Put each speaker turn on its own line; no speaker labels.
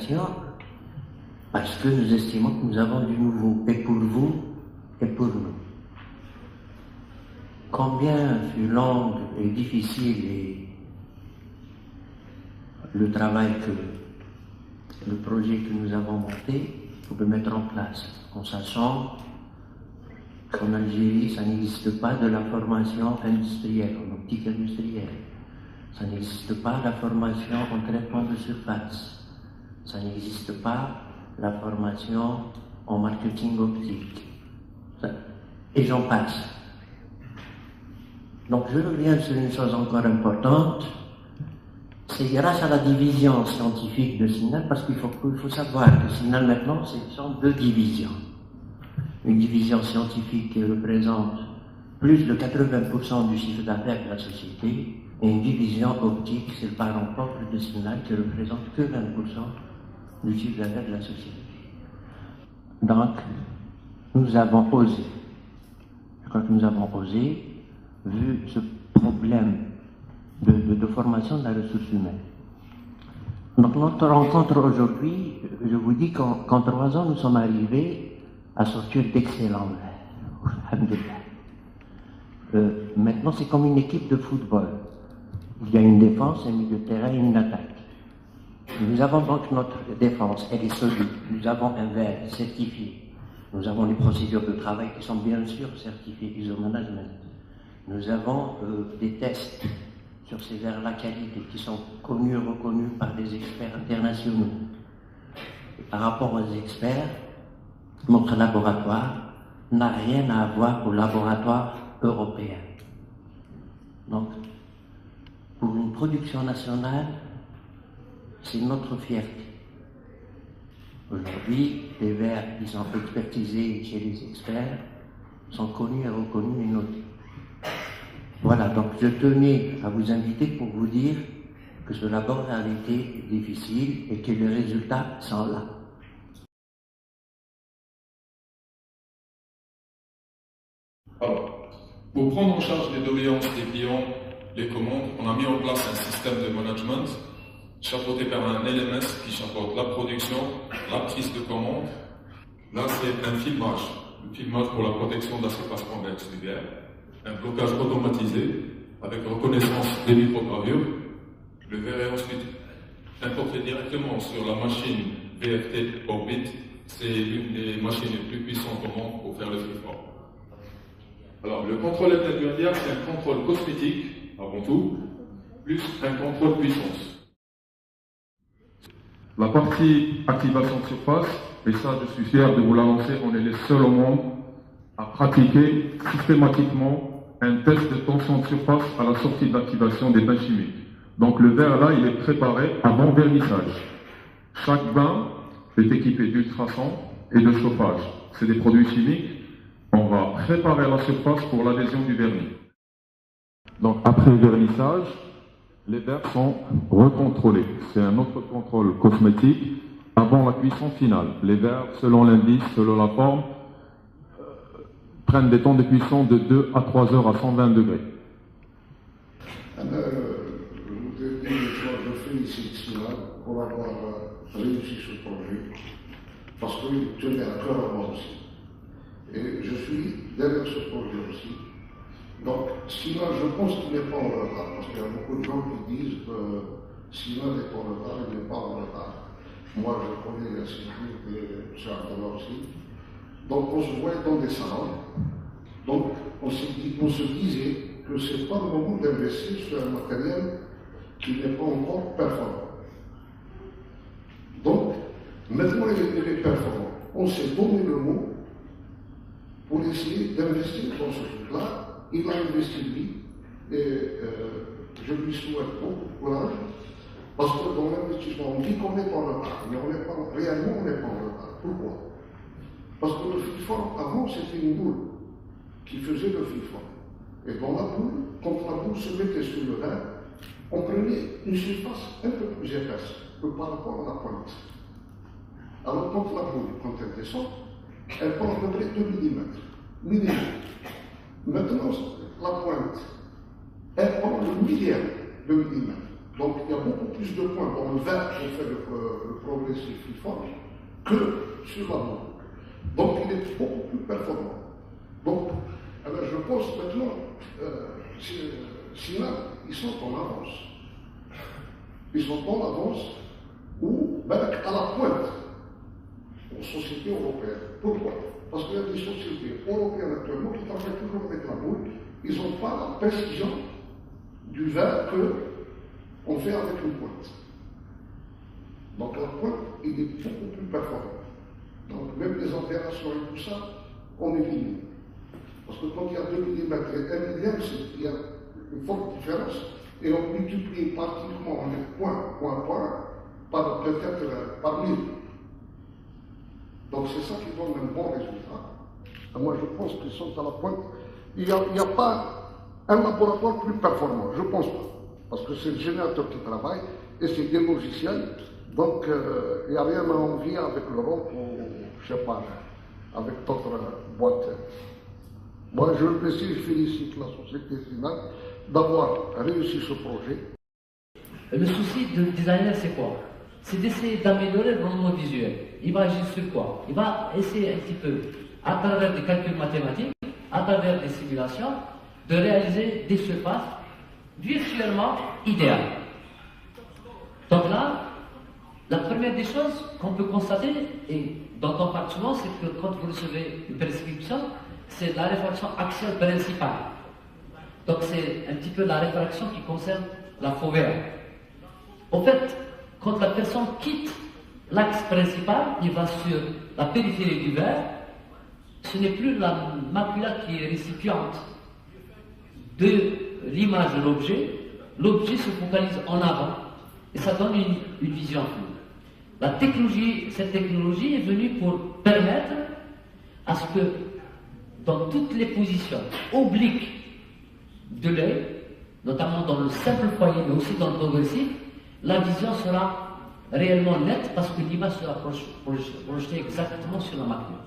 communication parce que nous estimons que nous avons du nouveau, et pour vous, et pour nous. Combien fut long et difficile le travail le projet que nous avons monté pour le mettre en place, en sachant qu'en Algérie, ça n'existe pas de la formation industrielle, en optique industrielle. Ça n'existe pas la formation en traitement de surface. Ça n'existe pas la formation en marketing optique. Et j'en passe. Donc je reviens sur une chose encore importante, c'est grâce à la division scientifique de Signal, parce qu'il faut savoir que Signal maintenant, ce sont deux divisions. Une division scientifique qui représente plus de 80% du chiffre d'affaires de la société, et une division optique, c'est le parent pauvre de Signal qui représente que 20% du chiffre d'affaires de la société. Donc, nous avons osé. Je crois que nous avons osé, vu ce problème de formation de la ressource humaine. Donc notre rencontre aujourd'hui, je vous dis qu'en 3 ans, nous sommes arrivés à sortir d'excellents verts. Maintenant, c'est comme une équipe de football. Il y a une défense, un milieu de terrain et une attaque. Nous avons donc notre défense, elle est solide. Nous avons un verre certifié. Nous avons les procédures de travail qui sont bien sûr certifiées ISO Management. Nous avons des tests sur ces verres-là qualité qui sont connus et reconnus par des experts internationaux. Et par rapport aux experts, notre laboratoire n'a rien à voir au laboratoire européen. Donc, pour une production nationale, c'est notre fierté. Aujourd'hui, les verres qui sont expertisés chez les experts sont connus et reconnus et notés. Voilà, donc je tenais à vous inviter pour vous dire que ce labor a été difficile et que les résultats sont là.
Alors, pour prendre en charge les doléances des clients, les commandes, on a mis en place un système de management chapeauté par un LMS qui chapeaute la production, la prise de commande. Là, c'est un filmage pour la protection de la surface convexe du verre, un blocage automatisé avec reconnaissance des microgravures. Le verre est ensuite importé directement sur la machine VFT Orbit. C'est l'une des machines les plus puissantes au monde pour faire le freeform. Alors, le contrôle intermédiaire, c'est un contrôle cosmétique, avant tout, plus un contrôle puissance.
La partie activation de surface, et ça je suis fier de vous l'annoncer, on est les seuls au monde à pratiquer systématiquement un test de tension de surface à la sortie d'activation des bains chimiques. Donc le verre là, il est préparé avant vernissage. Chaque bain est équipé d'ultrasons et de chauffage. C'est des produits chimiques. On va préparer la surface pour l'adhésion du vernis. Donc après le vernissage, les verres sont recontrôlés. C'est un autre contrôle cosmétique avant la cuisson finale. Les verres, selon l'indice, selon la forme, prennent des temps de cuisson de 2 à 3 heures à 120 degrés.
Je félicite Signal pour avoir réussi ce projet, parce qu'il tenait à cœur à moi aussi. Et je suis derrière ce projet aussi. Donc, Signal, je pense qu'il n'est pas en retard, parce qu'il y a beaucoup de gens qui disent que Signal est en retard, il n'est pas en retard. Moi, je connais la circuit et M. Abdallah aussi. Donc, on se voit dans des salons. Donc, on se disait que ce n'est pas le moment d'investir sur un matériel qui n'est pas encore performant. Donc, maintenant, il est performant. On s'est donné le mot pour essayer d'investir dans ce truc-là. Il a investi lui, et je lui souhaite beaucoup de courage, parce que dans l'investissement, on dit qu'on est en retard, mais réellement on n'est pas en retard. Pourquoi? Parce que le freeform, avant, c'était une boule qui faisait le freeform. Et dans la boule, quand la boule se mettait sur le verre, on prenait une surface un peu plus épaisse que par rapport à la pointe. Alors quand la boule, quand elle descend, elle prend à peu près 2 mm. Maintenant, la pointe, elle prend le millième de millimètre. Donc il y a beaucoup plus de points dans le vert qu'on fait le progressif freeform que sur la blanc. Donc il est beaucoup plus performant. Donc, alors je pense maintenant, Sina, ils sont en avance. Ils sont en avance ou à la pointe aux sociétés européennes. Pourquoi? Parce qu'il y a des sociétés européennes actuellement qui travaillent toujours avec la boule. Ils n'ont pas la précision du verre qu'on fait avec une pointe. Donc la pointe, il est beaucoup plus performant. Donc même les opérations et tout ça, on élimine. Parce que quand il y a 2 mm et 1 millième, il y a une forte différence. Et on multiplie pratiquement point, par peut-être par 1000. Donc c'est ça qui donne un bon résultat. Et moi je pense qu'ils sont à la pointe. Il n'y a pas un laboratoire plus performant, je ne pense pas. Parce que c'est le générateur qui travaille et c'est des logiciels. Donc il n'y a rien à envier avec l'Europe ou je ne sais pas, avec d'autres boîtes. Moi je le précise, je félicite la société finale d'avoir réussi ce projet.
Le souci du designer, c'est quoi? C'est d'essayer d'améliorer le rendement visuel. Il va agir sur quoi? Il va essayer un petit peu, à travers des calculs mathématiques, à travers des simulations, de réaliser des surfaces virtuellement idéales. Donc là, la première des choses qu'on peut constater, et dont on parle souvent, c'est que quand vous recevez une prescription, c'est la réfraction axiale principale. Donc c'est un petit peu la réfraction qui concerne la fovea. En fait, quand la personne quitte l'axe principal, il va sur la périphérie du verre, ce n'est plus la macula qui est récipiente de l'image de l'objet, l'objet se focalise en avant et ça donne une vision floue. Cette technologie est venue pour permettre à ce que dans toutes les positions obliques de l'œil, notamment dans le simple foyer mais aussi dans le progressif, la vision sera réellement nette parce que l'image sera projetée exactement sur la macula.